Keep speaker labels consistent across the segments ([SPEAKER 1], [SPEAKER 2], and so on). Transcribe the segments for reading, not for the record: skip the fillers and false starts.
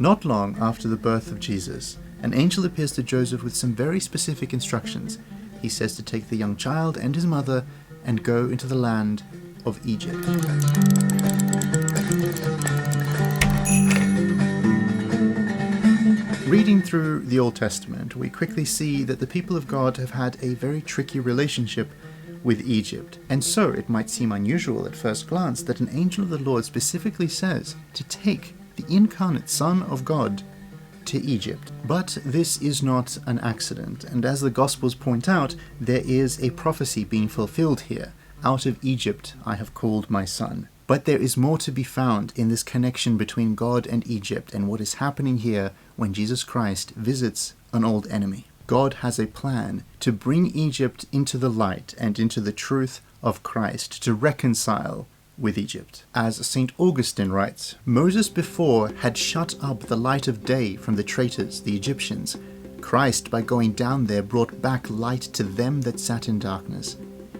[SPEAKER 1] Not long after the birth of Jesus, an angel appears to Joseph with some very specific instructions. He says to take the young child and his mother and go into the land of Egypt. Reading through the Old Testament, we quickly see that the people of God have had a very tricky relationship with Egypt, and so it might seem unusual at first glance that an angel of the Lord specifically says to take the incarnate Son of God to Egypt. But this is not an accident, and as the Gospels point out, there is a prophecy being fulfilled here. Out of Egypt I have called my son. But there is more to be found in this connection between God and Egypt and what is happening here when Jesus Christ visits an old enemy. God has a plan to bring Egypt into the light and into the truth of Christ, to reconcile with Egypt. As St. Augustine writes, Moses before had shut up the light of day from the traitors, the Egyptians. Christ, by going down there, brought back light to them that sat in darkness.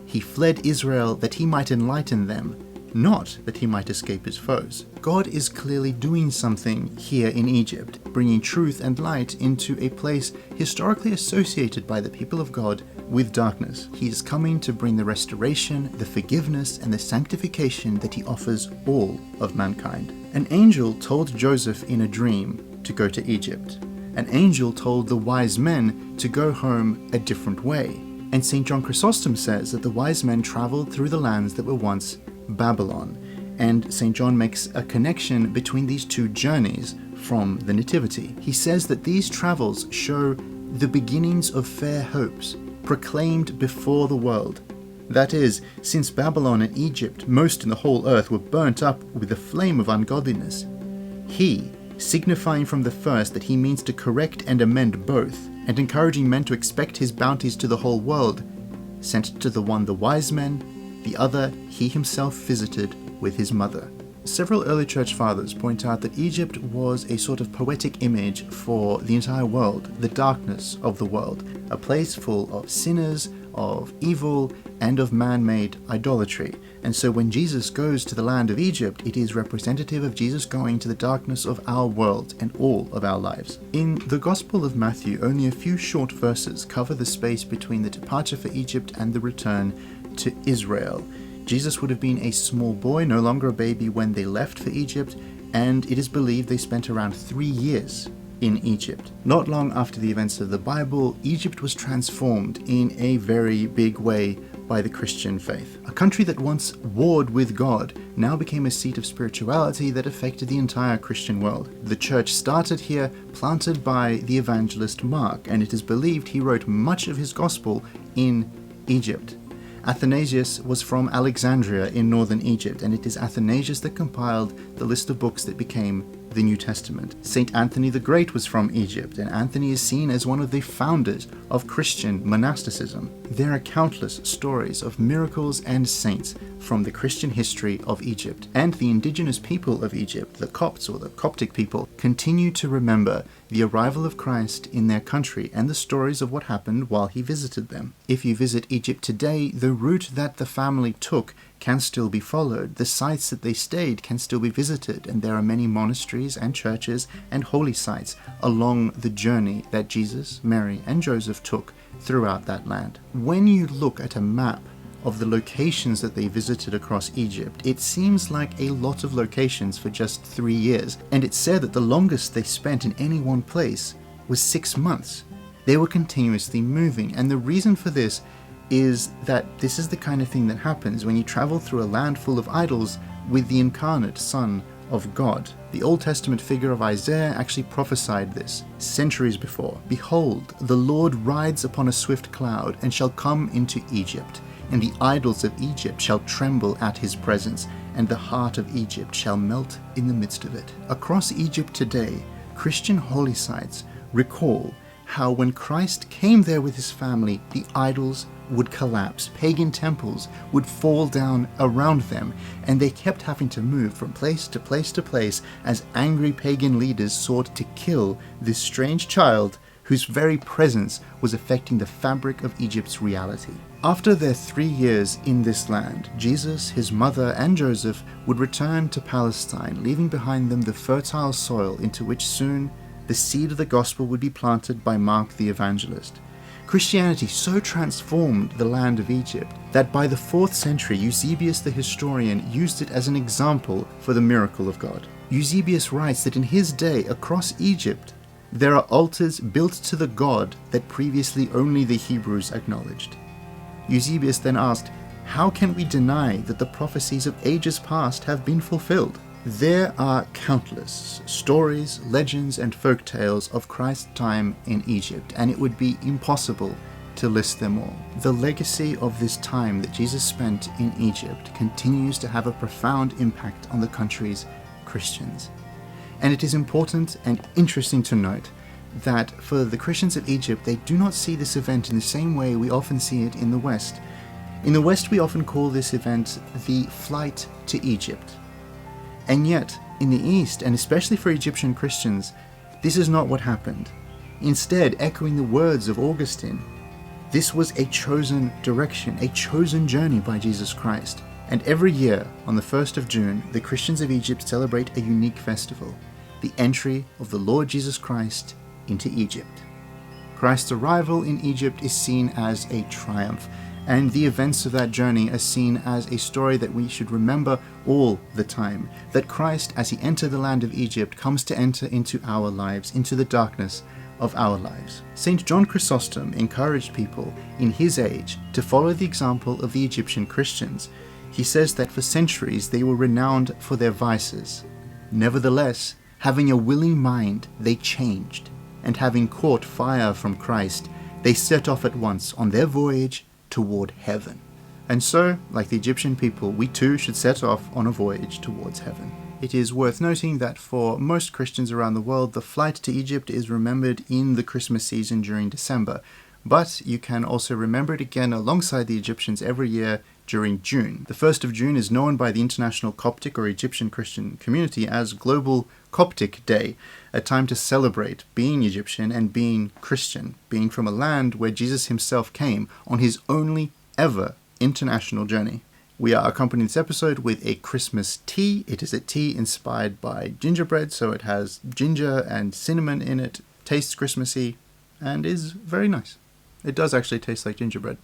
[SPEAKER 1] He fled Israel that he might enlighten them, not that he might escape his foes. God is clearly doing something here in Egypt, bringing truth and light into a place historically associated by the people of God with darkness. He is coming to bring the restoration, the forgiveness, and the sanctification that he offers all of mankind. An angel told Joseph in a dream to go to Egypt. An angel told the wise men to go home a different way. And St. John Chrysostom says that the wise men traveled through the lands that were once Babylon, and St. John makes a connection between these two journeys from the Nativity. He says that these travels show the beginnings of fair hopes proclaimed before the world. That is, since Babylon and Egypt, most in the whole earth, were burnt up with the flame of ungodliness, he, signifying from the first that he means to correct and amend both, and encouraging men to expect his bounties to the whole world, sent to the one the wise men, the other he himself visited with his mother. Several early church fathers point out that Egypt was a sort of poetic image for the entire world, the darkness of the world, a place full of sinners, of evil, and of man-made idolatry. And so when Jesus goes to the land of Egypt, it is representative of Jesus going to the darkness of our world and all of our lives. In the Gospel of Matthew, only a few short verses cover the space between the departure for Egypt and the return to Israel. Jesus would have been a small boy, no longer a baby, when they left for Egypt, and it is believed they spent around 3 years in Egypt. Not long after the events of the Bible, Egypt was transformed in a very big way by the Christian faith. A country that once warred with God now became a seat of spirituality that affected the entire Christian world. The church started here, planted by the evangelist Mark, and it is believed he wrote much of his gospel in Egypt. Athanasius was from Alexandria in northern Egypt, and it is Athanasius that compiled the list of books that became the New Testament. St. Anthony the Great was from Egypt, and Anthony is seen as one of the founders of Christian monasticism. There are countless stories of miracles and saints from the Christian history of Egypt, and the indigenous people of Egypt, the Copts or the Coptic people, continue to remember the arrival of Christ in their country and the stories of what happened while he visited them. If you visit Egypt today, the route that the family took can still be followed. The sites that they stayed can still be visited, and there are many monasteries and churches and holy sites along the journey that Jesus, Mary, and Joseph took throughout that land. When you look at a map of the locations that they visited across Egypt, it seems like a lot of locations for just 3 years, and it's said that the longest they spent in any one place was 6 months. They were continuously moving, and the reason for this is that this is the kind of thing that happens when you travel through a land full of idols with the incarnate Son of God. The Old Testament figure of Isaiah actually prophesied this centuries before. Behold, the Lord rides upon a swift cloud and shall come into Egypt, and the idols of Egypt shall tremble at his presence, and the heart of Egypt shall melt in the midst of it. Across Egypt today, Christian holy sites recall how when Christ came there with his family, the idols would collapse, pagan temples would fall down around them, and they kept having to move from place to place to place as angry pagan leaders sought to kill this strange child whose very presence was affecting the fabric of Egypt's reality. After their 3 years in this land, Jesus, his mother, and Joseph would return to Palestine, leaving behind them the fertile soil into which soon the seed of the gospel would be planted by Mark the Evangelist. Christianity so transformed the land of Egypt that by the 4th century, Eusebius the historian used it as an example for the miracle of God. Eusebius writes that in his day, across Egypt, there are altars built to the God that previously only the Hebrews acknowledged. Eusebius then asked, how can we deny that the prophecies of ages past have been fulfilled? There are countless stories, legends, and folk tales of Christ's time in Egypt, and it would be impossible to list them all. The legacy of this time that Jesus spent in Egypt continues to have a profound impact on the country's Christians. And it is important and interesting to note that for the Christians of Egypt, they do not see this event in the same way we often see it in the West. In the West, we often call this event the flight to Egypt. And yet, in the East, and especially for Egyptian Christians, this is not what happened. Instead, echoing the words of Augustine, this was a chosen direction, a chosen journey by Jesus Christ. And every year, on the 1st of June, the Christians of Egypt celebrate a unique festival, the entry of the Lord Jesus Christ into Egypt. Christ's arrival in Egypt is seen as a triumph, and the events of that journey are seen as a story that we should remember all the time, that Christ, as he entered the land of Egypt, comes to enter into our lives, into the darkness of our lives. St. John Chrysostom encouraged people in his age to follow the example of the Egyptian Christians. He says that for centuries they were renowned for their vices. Nevertheless, having a willing mind, they changed, and having caught fire from Christ, they set off at once on their voyage toward heaven. And so, like the Egyptian people, we too should set off on a voyage towards heaven. It is worth noting that for most Christians around the world, the flight to Egypt is remembered in the Christmas season during December, but you can also remember it again alongside the Egyptians every year during June. The 1st of June is known by the international Coptic or Egyptian Christian community as Global Coptic Day, a time to celebrate being Egyptian and being Christian, being from a land where Jesus himself came on his only ever international journey. We are accompanying this episode with a Christmas tea. It is a tea inspired by gingerbread, so it has ginger and cinnamon in it, tastes Christmassy, and is very nice. It does actually taste like gingerbread.